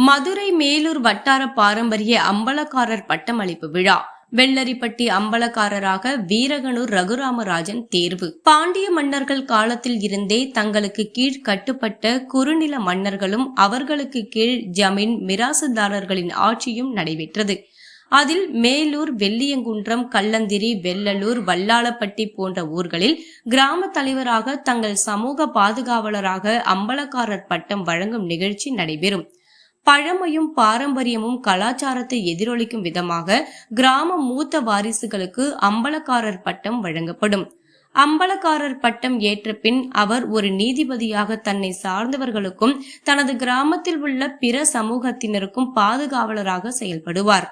மதுரை மேலூர் வட்டார பாரம்பரிய அம்பலக்காரர் பட்டமளிப்பு விழா. வெள்ளரிப்பட்டி அம்பலக்காரராக வீரகனூர் ரகுராமராஜன் தேர்வு. பாண்டிய மன்னர்கள் காலத்தில் இருந்தே தங்களுக்கு கீழ் கட்டுப்பட்ட குறுநில மன்னர்களும் அவர்களுக்கு கீழ் ஜமீன் மிராசுதாரர்களின் ஆட்சியும் நடைபெற்றது. அதில் மேலூர், வெள்ளியங்குன்றம், கல்லந்திரி, வெள்ளலூர், வல்லாளப்பட்டி போன்ற ஊர்களில் கிராம தலைவராக தங்கள் சமூக பாதுகாவலராக அம்பலக்காரர் பட்டம் வழங்கும் நிகழ்ச்சி நடைபெறும். பழமையும் பாரம்பரியமும் கலாச்சாரத்தை எதிரொலிக்கும் விதமாக கிராம மூத்த வாரிசுகளுக்கு அம்பலக்காரர் பட்டம் வழங்கப்படும். அம்பலக்காரர் பட்டம் ஏற்ற பின் அவர் ஒரு நீதிபதியாக தன்னை சார்ந்தவர்களுக்கும் தனது கிராமத்தில் உள்ள பிற சமூகத்தினருக்கும் பாதுகாவலராக செயல்படுவார்.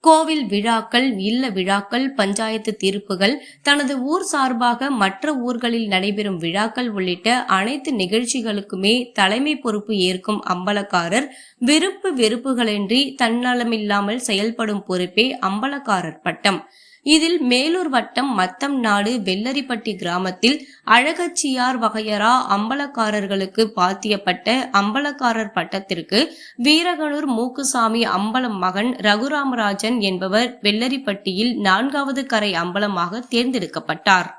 கோவில் விழாக்கள், இல்ல விழாக்கள், பஞ்சாயத்து தீர்ப்புகள், தனது ஊர் சார்பாக மற்ற ஊர்களில் நடைபெறும் விழாக்கள் உள்ளிட்ட அனைத்து நிகழ்ச்சிகளுக்குமே தலைமை பொறுப்பு ஏற்கும் அம்பலக்காரர் விருப்பு வெறுப்புகளின்றி தன்னலமில்லாமல் செயல்படும் பொறுப்பே அம்பலக்காரர் பட்டம். இதில் மேலூர் வட்டம் மத்தம் நாடு வெள்ளரிப்பட்டி கிராமத்தில் அழகச்சியார் வகையரா அம்பலக்காரர்களுக்கு பாத்தியப்பட்ட அம்பலக்காரர் பட்டத்திற்கு வீரகனூர் மூக்குசாமி அம்பலம் மகன் ரகுராமராஜன் என்பவர் வெள்ளரிப்பட்டியில் 4வது கரை அம்பலமாக தேர்ந்தெடுக்கப்பட்டார்.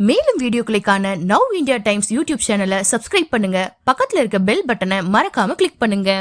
மேலும் வீடியோக்களை காண நவ் இந்தியா டைம்ஸ் யூடியூப் சேனலை சப்ஸ்கிரைப் பண்ணுங்க. பக்கத்துல இருக்க பெல் பட்டனை மறக்காம கிளிக் பண்ணுங்க.